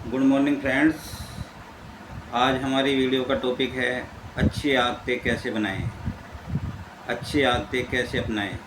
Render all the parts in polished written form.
Good morning friends. आज हमारी video का टॉपिक है अच्छी आदतें कैसे बनाएं, अच्छी आदतें कैसे अपनाएं।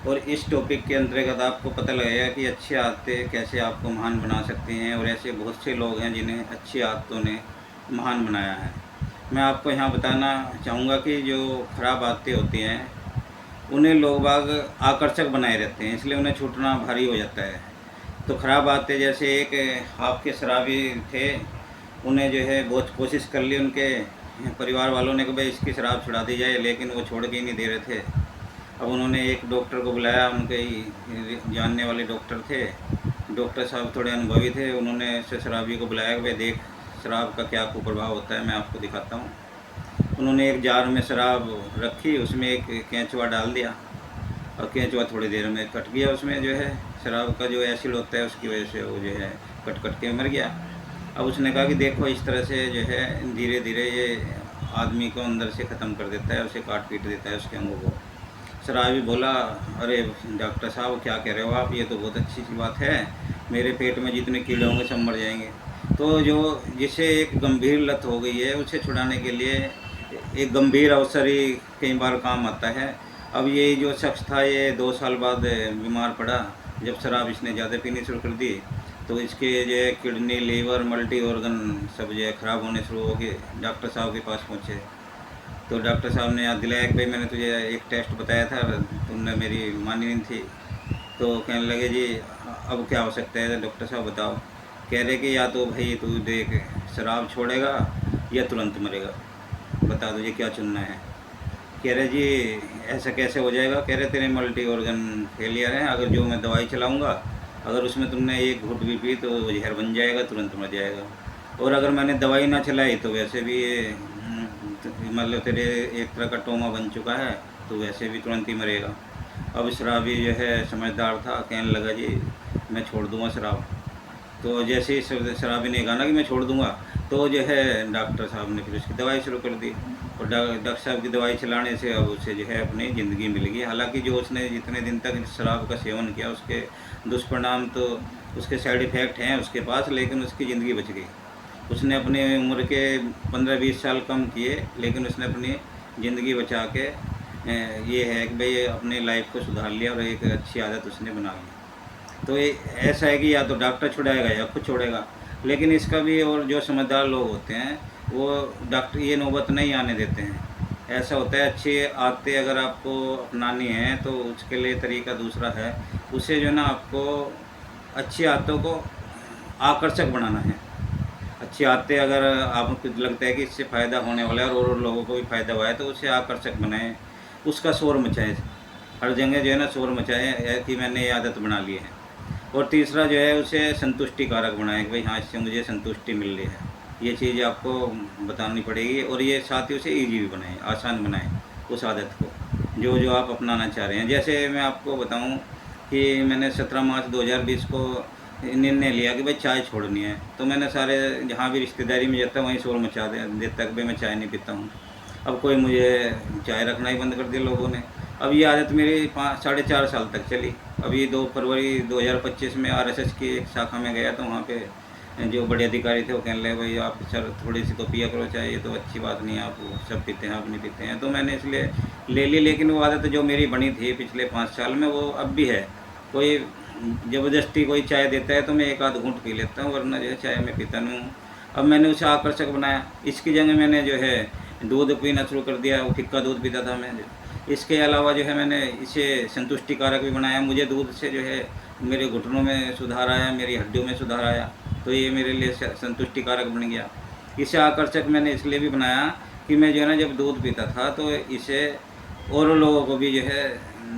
और इस टॉपिक के अंतर्गत आपको पता लगेगा कि अच्छी आदतें कैसे आपको महान बना सकती हैं, और ऐसे बहुत से लोग हैं जिन्हें अच्छी आदतों ने महान बनाया है। मैं आपको यहाँ बताना चाहूँगा कि जो ख़राब आदतें होती हैं उन्हें लोग बाग आकर्षक बनाए रहते हैं, इसलिए उन्हें छूटना भारी हो जाता है। तो ख़राब आदतें जैसे एक आपके शराबी थे, उन्हें जो है बहुत कोशिश कर ली उनके परिवार वालों ने कि भाई इसकी शराब छुड़ा दी जाए, लेकिन वो छोड़ के ही नहीं दे रहे थे। अब उन्होंने एक डॉक्टर को बुलाया, उनके ही जानने वाले डॉक्टर थे। डॉक्टर साहब थोड़े अनुभवी थे, उन्होंने शराबी को बुलाया कि भाई देख शराब का क्या कुप्रभाव होता है, मैं आपको दिखाता हूँ। उन्होंने एक जार में शराब रखी, उसमें एक केंचुआ डाल दिया और केंचुआ थोड़ी देर में कट गया। उसमें जो है शराब का जो एसिड होता है उसकी वजह से वो जो है कट कट के मर गया। अब उसने कहा कि देखो इस तरह से जो है धीरे धीरे ये आदमी को अंदर से ख़त्म कर देता है, उसे काट पीट देता है उसके अंगों को। शराबी बोला, अरे डॉक्टर साहब क्या कह रहे हो आप, ये तो बहुत अच्छी सी बात है, मेरे पेट में जितने कीड़े होंगे सब मर जाएंगे। तो जो जिसे एक गंभीर लत हो गई है उसे छुड़ाने के लिए एक गंभीर अवसर ही कई बार काम आता है। अब ये जो शख्स था ये 2 साल बाद बीमार पड़ा, जब शराब इसने ज़्यादा पीनी शुरू कर दी तो इसके जो है किडनी, लीवर, मल्टी ऑर्गन सब जो है ख़राब होने शुरू हो गए। डॉक्टर साहब के पास पहुँचे तो डॉक्टर साहब ने याद दिलाया कि भाई मैंने तुझे एक टेस्ट बताया था, तुमने मेरी मानी नहीं थी। तो कहने लगे जी अब क्या हो सकता है डॉक्टर साहब बताओ। कह रहे कि या तो भाई तू देख शराब छोड़ेगा या तुरंत मरेगा, बता तुझे क्या चुनना है। कह रहे जी ऐसा कैसे हो जाएगा। कह रहे तेरे मल्टी ऑर्गन फेलियर है, अगर जो मैं दवाई चलाऊँगा अगर उसमें तुमने एक घूंट भी पी तो वो जहर बन जाएगा, तुरंत मर जाएगा। और अगर मैंने दवाई ना चलाई तो वैसे भी ये मतलब तेरे एक तरह का टोमा बन चुका है, तो वैसे भी तुरंत ही मरेगा। अब शराबी जो है समझदार था, कहने लगा जी मैं छोड़ दूँगा शराब। तो जैसे ही शराबी ने कहा ना कि मैं छोड़ दूँगा, तो जो है डॉक्टर साहब ने फिर उसकी दवाई शुरू कर दी। और डॉक्टर साहब की दवाई चलाने से अब उसे जो है अपनी ज़िंदगी मिल गई। हालांकि जो उसने जितने दिन तक शराब का सेवन किया उसके दुष्परिणाम तो उसके साइड इफ़ेक्ट हैं उसके पास, लेकिन उसकी ज़िंदगी बच गई। उसने अपने उम्र के 15-20 साल कम किए, लेकिन उसने अपनी ज़िंदगी बचा के ये है कि भाई अपने लाइफ को सुधार लिया और एक अच्छी आदत उसने बना ली। तो ये ऐसा है कि या तो डॉक्टर छुड़ाएगा या खुद छोड़ेगा। लेकिन इसका भी और जो समझदार लोग होते हैं वो डॉक्टर ये नौबत नहीं आने देते हैं। ऐसा होता है अच्छी आदतें अगर आपको अपनानी है तो उसके लिए तरीका दूसरा है, उसे जो है ना आपको अच्छी आदतों को आकर्षक बनाना है। अच्छी आदतें अगर आपको लगता है कि इससे फ़ायदा होने वाला है और लोगों को भी फ़ायदा हुआ है तो उसे आकर्षक बनाएं, उसका शोर मचाएं, हर जगह जो है ना शोर मचाएं कि मैंने ये आदत बना ली है। और तीसरा जो है उसे संतुष्टि कारक बनाएं कि भाई हाँ इससे मुझे संतुष्टि मिल रही है। ये चीज़ आपको बतानी पड़ेगी और ये साथ ही उसे ईजी भी बनाएं, आसान बनाएं उस आदत को जो जो आप अपनाना चाह रहे हैं। जैसे मैं आपको बताऊं कि मैंने 17 मार्च 2020 को निर्णय लिया कि भाई चाय छोड़नी है। तो मैंने सारे जहाँ भी रिश्तेदारी में जाता वहीं शोर मचा देता कि भाई मैं चाय नहीं पीता हूँ। अब कोई मुझे चाय रखना ही बंद कर दिया लोगों ने। अब ये आदत मेरी 4.5 साल तक चली। अभी 2 फरवरी 2025 में आरएसएस की एक शाखा में गया तो वहाँ पे जो बड़े अधिकारी थे वो कहने लगे भाई आप सर थोड़ी सी तो पिया करो चाय, ये तो अच्छी बात नहीं है, आप सब पीते हैं आप नहीं पीते हैं। तो मैंने इसलिए ले ली, लेकिन वो आदत जो मेरी बनी थी पिछले 5 साल में वो अब भी है। कोई ज़बरदस्ती कोई चाय देता है तो मैं एक आध घूंट पी लेता हूँ, वरना जो है चाय मैं पीता नहीं हूँ। अब मैंने उसे आकर्षक बनाया, इसकी जगह मैंने जो है दूध पीना शुरू कर दिया, वो फिक्का दूध पीता था मैं। इसके अलावा जो है मैंने इसे संतुष्टि कारक भी बनाया। मुझे दूध से जो है मेरे घुटनों में सुधार आया, मेरी हड्डियों में सुधार आया, तो ये मेरे लिए संतुष्टि कारक बन गया। इसे आकर्षक मैंने इसलिए भी बनाया कि मैं जो है ना जब दूध पीता था तो इसे और लोगों को भी जो है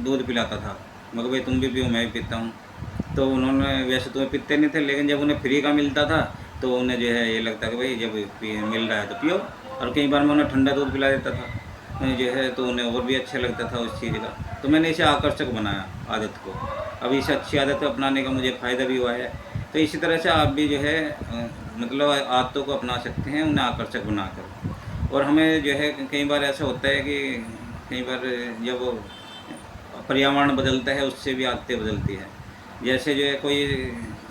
दूध पिलाता था, मगर भाई तुम भी पियो मैं भी पीता हूँ। तो उन्होंने वैसे तो पीते नहीं थे, लेकिन जब उन्हें फ्री का मिलता था तो उन्हें जो है ये लगता कि भाई जब मिल रहा है तो पियो। और कई बार मैं उन्हें ठंडा दूध पिला देता था जो है, तो उन्हें और भी अच्छा लगता था उस चीज़ का। तो मैंने इसे आकर्षक बनाया आदत को। अब इसे अच्छी आदत अपनाने का मुझे फ़ायदा भी हुआ है। तो इसी तरह से आप भी जो है मतलब आदतों को अपना सकते हैं उन्हें आकर्षक बनाकर। और हमें जो है कई बार ऐसा होता है कि कई बार जब पर्यावरण बदलता है उससे भी आदतें बदलती है। जैसे जो है कोई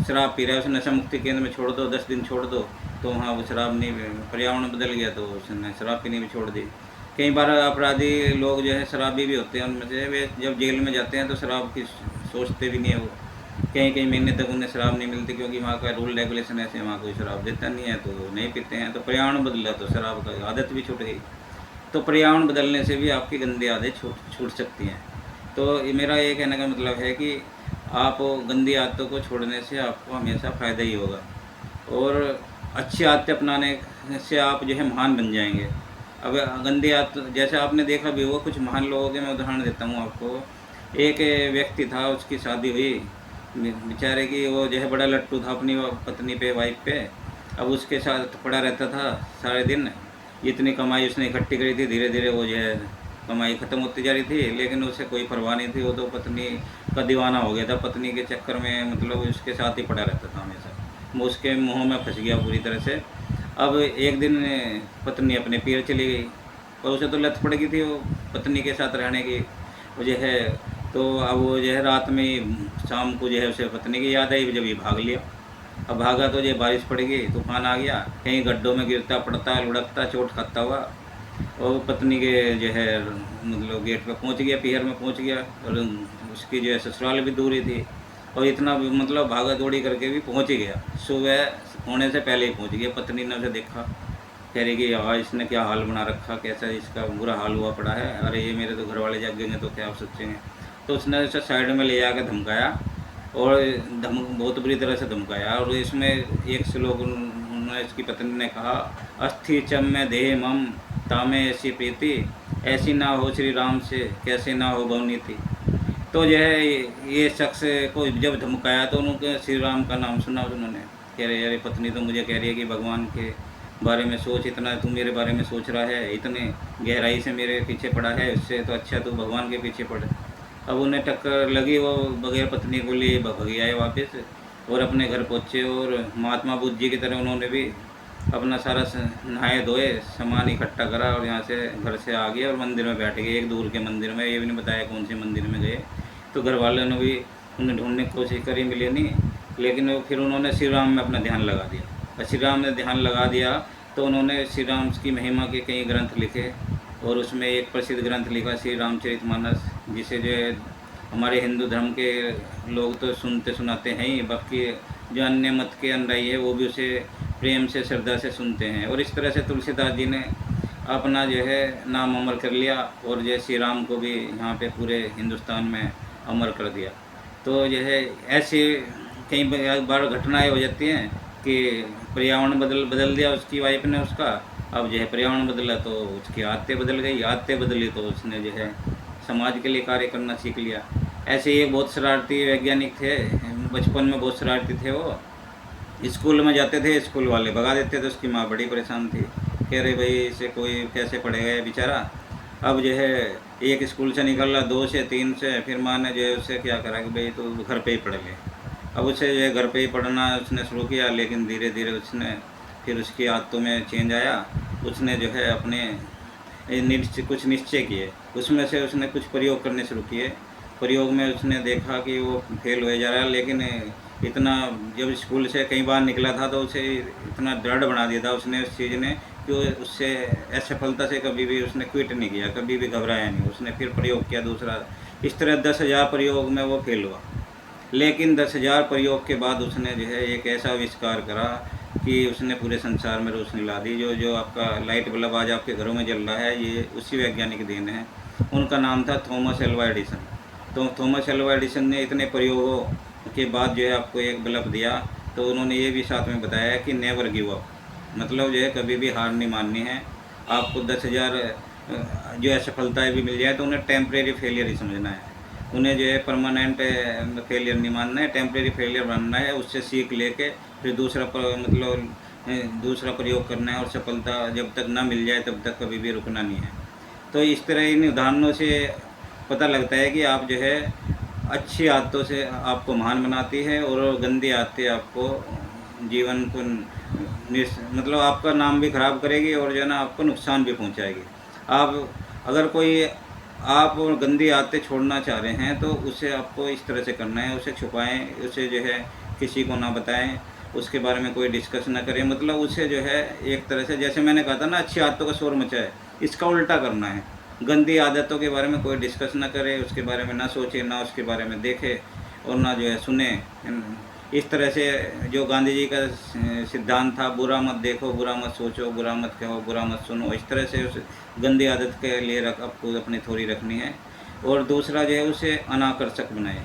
शराब पी रहा है, उसे नशा मुक्ति केंद्र में छोड़ दो, 10 दिन छोड़ दो, तो वहाँ वो शराब नहीं, पर्यावरण बदल गया तो उसने शराब पीनी भी छोड़ दी। कई बार अपराधी लोग जो है शराबी भी होते हैं, उनमें से वे जब जेल में जाते हैं तो शराब की सोचते भी नहीं है वो। कई कई महीने तक उन्हें शराब नहीं मिलती, क्योंकि वहाँ का रूल रेगुलेशन ऐसे, वहाँ कोई शराब देता नहीं है, तो नहीं पीते हैं। तो पर्यावरण बदला तो शराब का आदत भी छूट गई। तो पर्यावरण बदलने से भी आपकी गंदी आदतें छूट छूट सकती हैं। तो ये मेरा ये कहने का मतलब है कि आप गंदी आदतों को छोड़ने से आपको हमेशा फ़ायदा ही होगा, और अच्छी आदतें अपनाने से आप जो है महान बन जाएंगे। अब गंदी आदत, जैसे आपने देखा भी होगा कुछ महान लोगों के, मैं उदाहरण देता हूँ आपको। एक व्यक्ति था, उसकी शादी हुई, बेचारे की वो जो है बड़ा लट्टू था अपनी पत्नी पे, वाइफ पे। अब उसके साथ पड़ा रहता था सारे दिन। इतनी कमाई उसने इकट्ठी करी थी, धीरे धीरे वो जो है कमाई ख़त्म होती जा रही थी, लेकिन उसे कोई परवाह नहीं थी। वो तो पत्नी का दीवाना हो गया था, पत्नी के चक्कर में मतलब उसके साथ ही पड़ा रहता था हमेशा। वो उसके मुँह में फंस गया पूरी तरह से। अब एक दिन पत्नी अपने पीर चली गई, और उसे तो लत पड़ गई थी वो पत्नी के साथ रहने की, वो जो है। तो अब वो जो है रात में, शाम को जो है उसे पत्नी की याद आई, जब ये भाग लिया। अब भागा तो जो बारिश पड़ गई, तूफान आ गया, कहीं गड्ढों में गिरता पड़ता, लुढ़कता, चोट खाता हुआ, और पत्नी के जो है मतलब गेट पे पहुंच गया, पीहर में पहुंच गया। और उसकी जो है ससुराल भी दूर ही थी, और इतना मतलब भागा दौड़ी करके भी पहुंच ही गया। सुबह होने से पहले ही पहुंच गया। पत्नी ने उसे देखा, कह रही कि यार इसने क्या हाल बना रखा, कैसा इसका बुरा हाल हुआ पड़ा है, अरे ये मेरे तो घर वाले जागेंगे तो क्या आप सोचेंगे। तो उसने उसे साइड में ले जाकर धमकाया, और बहुत बुरी तरह से धमकाया। और इसमें एक श्लोक उन्होंने, इसकी पत्नी ने कहा, अस्थि चम में देह मम तामे ऐसी प्रीति, ऐसी ना हो श्री राम से कैसे ना हो बहुनीति। तो जो है ये शख्स को जब धमकाया तो उन्होंने श्री राम का नाम सुना उन्होंने। कह रहे यार पत्नी तो मुझे कह रही है कि भगवान के बारे में सोच, इतना तू मेरे बारे में सोच रहा है, इतने गहराई से मेरे पीछे पड़ा है, इससे तो अच्छा तू भगवान के पीछे पड़। अब उन्हें टक्कर लगी, वो बगैर पत्नी को लिए भग आए वापस, और अपने घर पहुँचे। और महात्मा बुद्ध जी की तरह उन्होंने भी अपना सारा नहाए धोए सामान इकट्ठा करा, और यहाँ से घर से आ गए और मंदिर में बैठ गए, एक दूर के मंदिर में। ये भी नहीं बताया कौन से मंदिर में गए। तो घर वालों ने भी उन्हें ढूंढने की कोशिश करी, मिले नहीं। लेकिन फिर उन्होंने श्री राम में अपना ध्यान लगा दिया, और श्री राम में ध्यान लगा दिया तो उन्होंने श्री राम की महिमा के कई ग्रंथ लिखे, और उसमें एक प्रसिद्ध ग्रंथ लिखा श्री रामचरितमानस, जिसे जो है हमारे हिंदू धर्म के लोग तो सुनते सुनाते हैं ही, बाकी जो अन्य मत के अनुयायी है वो भी उसे प्रेम से श्रद्धा से सुनते हैं। और इस तरह से तुलसीदास जी ने अपना जो है नाम अमर कर लिया, और जय श्री राम को भी यहाँ पे पूरे हिंदुस्तान में अमर कर दिया। तो जो है ऐसे कई बार घटनाएं हो जाती हैं कि पर्यावरण बदल दिया उसकी वाइफ ने उसका। अब जो है पर्यावरण बदला तो उसकी आदतें बदल गई, आदतें बदली तो उसने जो है समाज के लिए कार्य करना सीख लिया। ऐसे ही बहुत शरारती वैज्ञानिक थे, बचपन में बहुत शरारती थे वो। स्कूल में जाते थे, स्कूल वाले भगा देते थे, उसकी माँ बड़ी परेशान थी, कह रहे भाई इसे कोई कैसे पढ़ेगा ये बेचारा। अब जो है एक स्कूल से निकल रहा, 2 से 3 से, फिर माँ ने जो है उससे क्या करा कि भाई तो घर पे ही पढ़ ले। अब उसे जो है घर पे ही पढ़ना उसने शुरू किया, लेकिन धीरे धीरे उसने फिर उसकी आदतों में चेंज आया। उसने जो है अपने कुछ निश्चय किए, उसमें से उसने कुछ प्रयोग करने शुरू किए। प्रयोग में उसने देखा कि वो फेल हो जा रहा है, लेकिन इतना जब स्कूल से कई बार निकला था तो उसे इतना दृढ़ बना दिया था उसने उस चीज़ ने कि उससे असफलता से कभी भी उसने क्विट नहीं किया, कभी भी घबराया नहीं। उसने फिर प्रयोग किया दूसरा। इस तरह 10,000 प्रयोग में वो फेल हुआ, लेकिन 10,000 प्रयोग के बाद उसने जो है एक ऐसा आविष्कार करा कि उसने पूरे संसार में रोशनी ला दी। जो जो आपका लाइट बल्ब आज आपके घरों में जल रहा है, ये उसी वैज्ञानिक देन है। उनका नाम था थॉमस एल्वा एडिसन। तो थॉमस एल्वा एडिसन ने इतने प्रयोगों के बाद जो है आपको एक बल्ब दिया। तो उन्होंने ये भी साथ में बताया कि नेवर गिव अप, मतलब जो है कभी भी हार नहीं माननी है। आपको 10,000 जो है सफलताएँ भी मिल जाए तो उन्हें टेम्परेरी फेलियर ही समझना है, उन्हें जो है परमानेंट फेलियर नहीं मानना है, टेम्परेरी फेलियर मानना है। उससे सीख लेके फिर दूसरा प्रयोग करना है, और सफलता जब तक ना मिल जाए तब तक कभी भी रुकना नहीं है। तो इस तरह इन उदाहरणों से पता लगता है कि आप जो है अच्छी आदतों से आपको महान बनाती है, और गंदी आदतें आपको जीवन को मतलब आपका नाम भी खराब करेगी, और जो है ना आपको नुकसान भी पहुंचाएगी। आप अगर कोई आप गंदी आदतें छोड़ना चाह रहे हैं तो उसे आपको इस तरह से करना है, उसे छुपाएं, उसे जो है किसी को ना बताएं, उसके बारे में कोई डिस्कस ना करें। मतलब उसे जो है एक तरह से, जैसे मैंने कहा था ना, अच्छी आदतों का शोर मचाए, इसका उल्टा करना है। गंदी आदतों के बारे में कोई डिस्कस ना करे, उसके बारे में ना सोचे, ना उसके बारे में देखे और ना जो है सुने। इस तरह से जो गांधी जी का सिद्धांत था, बुरा मत देखो, बुरा मत सोचो, बुरा मत कहो, बुरा मत सुनो, इस तरह से उस गंदी आदत के लिए आपको अपनी थोड़ी रखनी है। और दूसरा जो है उसे अनाकर्षक बनाए,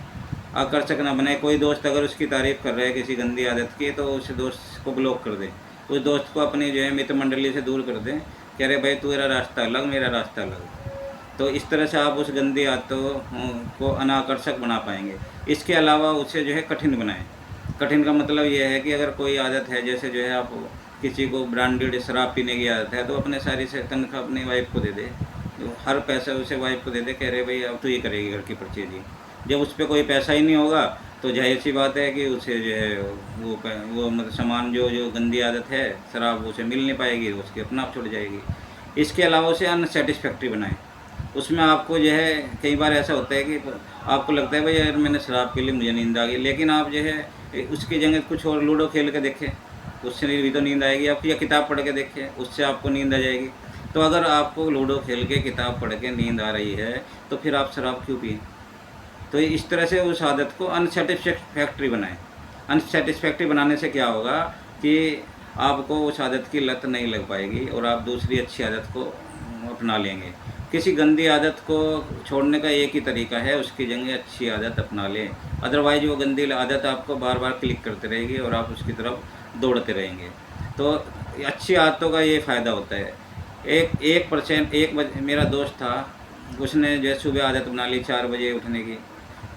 आकर्षक ना बनाए। कोई दोस्त अगर उसकी तारीफ़ कर रहा है किसी गंदी आदत की, तो उस दोस्त को ब्लॉक कर दे, उस दोस्त को अपनी जो है मित्र मंडली से दूर कर दे, कह रहे भाई तेरा रास्ता अलग, मेरा रास्ता अलग। तो इस तरह से आप उस गंदी आदतों को अनाकर्षक बना पाएंगे। इसके अलावा उसे जो है कठिन बनाएं। कठिन का मतलब ये है कि अगर कोई आदत है, जैसे जो है आप किसी को ब्रांडेड शराब पीने की आदत है, तो अपने सारी से तनख्वाह अपनी वाइफ को दे दे, हर पैसा उसे वाइफ को दे दे, कह रहे भाई अब तो ये करेगी घर की परचेज ही। जब उस पर कोई पैसा ही नहीं होगा तो जाहिर सी बात है कि उसे जो है वो मतलब सामान जो जो गंदी आदत है शराब, उसे मिल नहीं पाएगी, उसकी अपना आप छुट जाएगी। इसके अलावा उसे अनसेटिस्फैक्ट्री बनाएं। उसमें आपको जो है कई बार ऐसा होता है कि आपको लगता है भाई यार मैंने शराब पी ली, मुझे नींद आ गई, लेकिन आप जो है उसकी जगह कुछ और लूडो खेल के देखें, उससे भी तो नींद आएगी आपकी, या किताब पढ़ के देखें, उससे आपको नींद आ जाएगी। तो अगर आपको लूडो खेल के, किताब पढ़ के नींद आ रही है, तो फिर आप शराब क्यों पिए? तो इस तरह से उस आदत को अनसेटिस्फैक्ट्री बनाएं। अनसेटिस्फैक्ट्री बनाने से क्या होगा कि आपको उस आदत की लत नहीं लग पाएगी और आप दूसरी अच्छी आदत को अपना लेंगे। किसी गंदी आदत को छोड़ने का एक ही तरीका है, उसकी जगह अच्छी आदत अपना लें। अदरवाइज वो गंदी आदत आपको बार बार क्लिक करते रहेगी और आप उसकी तरफ दौड़ते रहेंगे। तो अच्छी आदतों का ये फ़ायदा होता है। 1% मेरा दोस्त था, उसने जो है सुबह आदत बना ली 4 बजे उठने की।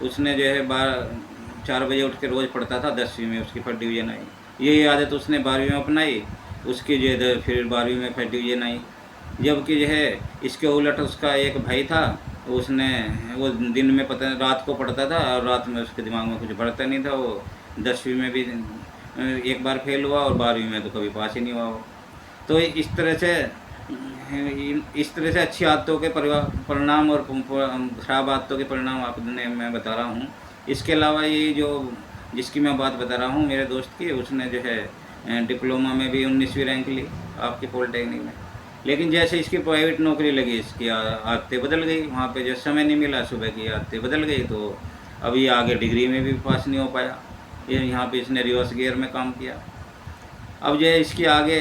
उसने जो है 4 बजे उठ के रोज़ पढ़ता था, 10वीं में उसकी फर्स्ट डिवीज़न आई। यही आदत उसने 12वीं में अपनाई, उसकी जो है फिर 12वीं में फर्स्ट डिवीज़न आई। जबकि जो है इसके उलट उसका एक भाई था, उसने वो दिन में पता रात को पढ़ता था और रात में उसके दिमाग में कुछ बढ़ता नहीं था। वो 10वीं में भी एक बार फेल हुआ और 12वीं में तो कभी पास ही नहीं हुआ वो। तो इस तरह से अच्छी आदतों के परिणाम और ख़राब आदतों के परिणाम आपने मैं बता रहा हूँ। इसके अलावा ये जो जिसकी मैं बात बता रहा हूँ मेरे दोस्त की, उसने जो है डिप्लोमा में भी 19वीं रैंक ली आपकी पॉलिटेक्निक में। लेकिन जैसे इसकी प्राइवेट नौकरी लगी, इसकी आदतें बदल गई, वहाँ पे जो समय नहीं मिला, सुबह की आदतें बदल गई, तो अभी आगे डिग्री में भी पास नहीं हो पाया। ये यहाँ पे इसने रिवर्स गियर में काम किया। अब जो है इसकी आगे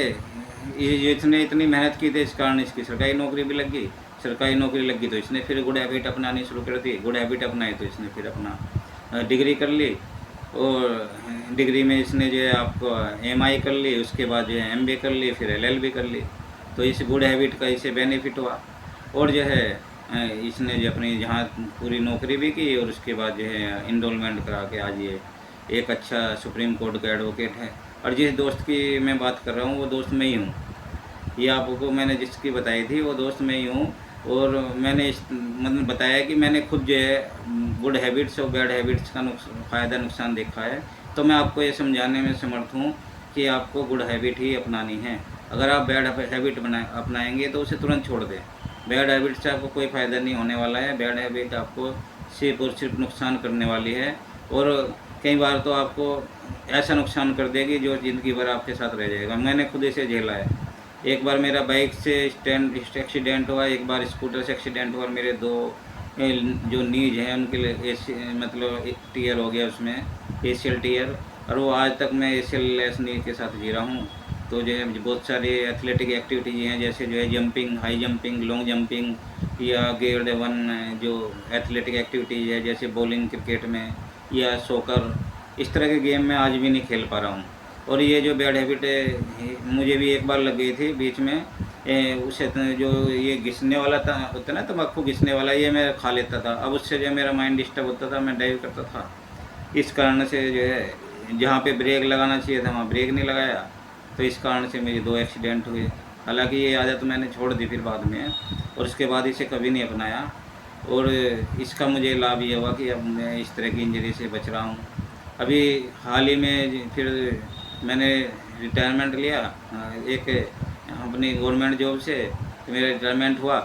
ये इसने इतनी मेहनत की थी, इस कारण इसकी सरकारी नौकरी भी लग गई। सरकारी नौकरी लग गई तो इसने फिर गुड हैबिट अपनानी शुरू कर दी। गुड हैबिट अपनाई तो इसने फिर अपना डिग्री कर ली और डिग्री में इसने जो है आपको MI कर ली, उसके बाद जो है MBA कर ली, फिर LLB कर ली। तो इस गुड हैबिट का इसे बेनिफिट हुआ और जो है इसने जो अपनी जहाँ पूरी नौकरी भी की और उसके बाद जो है इनरोलमेंट करा के आज ये एक अच्छा सुप्रीम कोर्ट का एडवोकेट है। और जिस दोस्त की मैं बात कर रहा हूँ वो दोस्त मैं ही हूँ। ये आपको मैंने जिसकी बताई थी वो दोस्त मैं ही हूँ। और मैंने इस मतलब बताया कि मैंने खुद जो है गुड हैबिट्स और बैड हैबिट्स का फ़ायदा नुकसान देखा है। तो मैं आपको ये समझाने में समर्थ हूँ कि आपको गुड हैबिट ही अपनानी है। अगर आप बैड हैबिट अपनाएंगे तो उसे तुरंत छोड़ दें। बैड हैबिट से आपको कोई फ़ायदा नहीं होने वाला है। बैड हैबिट आपको सिर्फ और सिर्फ नुकसान करने वाली है और कई बार तो आपको ऐसा नुकसान कर देगी जो ज़िंदगी भर आपके साथ रह जाएगा। मैंने खुद इसे झेला है। एक बार मेरा बाइक से एक्सीडेंट हुआ, एक बार स्कूटर से एक्सीडेंट हुआ। मेरे 2 जो नीज हैं उनके लिए मतलब एक टीयर हो गया उसमें, ACL टीयर, और वो आज तक मैं ACL लेस नी के साथ जी रहा हूँ। तो जो है बहुत सारी एथलेटिक एक्टिविटीज़ हैं, जैसे जो है jumping, high jumping, long jumping, या ग्रेड 1 जो एथलेटिक एक्टिविटीज़ है जैसे बॉलिंग क्रिकेट में या सोकर, इस तरह के गेम में आज भी नहीं खेल पा रहा हूँ। और ये जो बैड हैबिट है मुझे भी एक बार लग गई थी बीच में, उसे जो ये घिसने वाला था होता ना, तम्बाकू घिसने वाला, ये मैं खा लेता था। अब उससे जो मेरा माइंड डिस्टर्ब होता था, मैं ड्राइव करता था। इस कारण से जो है जहाँ पे ब्रेक लगाना चाहिए था वहाँ ब्रेक नहीं लगाया, तो इस कारण से मेरे 2 एक्सीडेंट हुए। हालांकि ये आदत मैंने छोड़ दी फिर बाद में और उसके बाद इसे कभी नहीं अपनाया। और इसका मुझे लाभ ये हुआ कि अब मैं इस तरह की इंजरी से बच रहा हूँ। अभी हाल ही में फिर मैंने रिटायरमेंट लिया एक अपनी गवर्नमेंट जॉब से। तो मेरा रिटायरमेंट हुआ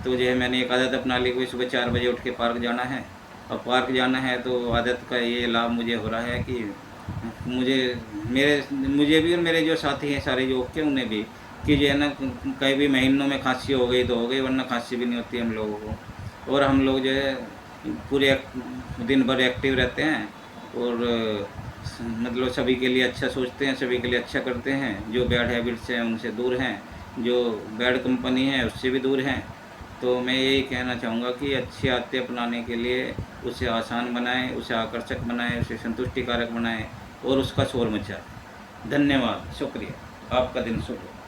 तो जो है मैंने एक आदत अपना ली कि सुबह 4 बजे उठ के पार्क जाना है। और पार्क जाना है तो आदत का ये लाभ मुझे हो रहा है कि मुझे भी और मेरे जो साथी हैं सारे योग के, उन्हें भी, कि जो है ना कहीं भी महीनों में खांसी हो गई तो हो गई, वरना खांसी भी नहीं होती हम लोगों को। और हम लोग जो है पूरे दिन भर एक्टिव रहते हैं और मतलब सभी के लिए अच्छा सोचते हैं, सभी के लिए अच्छा करते हैं। जो बैड हैबिट्स हैं उनसे दूर हैं, जो बैड कंपनी है उससे भी दूर हैं। तो मैं यही कहना चाहूँगा कि अच्छी आदतें अपनाने के लिए उसे आसान बनाएं, उसे आकर्षक बनाएं, उसे संतुष्टिकारक बनाएं और उसका शोर मचाएं। धन्यवाद, शुक्रिया। आपका दिन शुभ हो।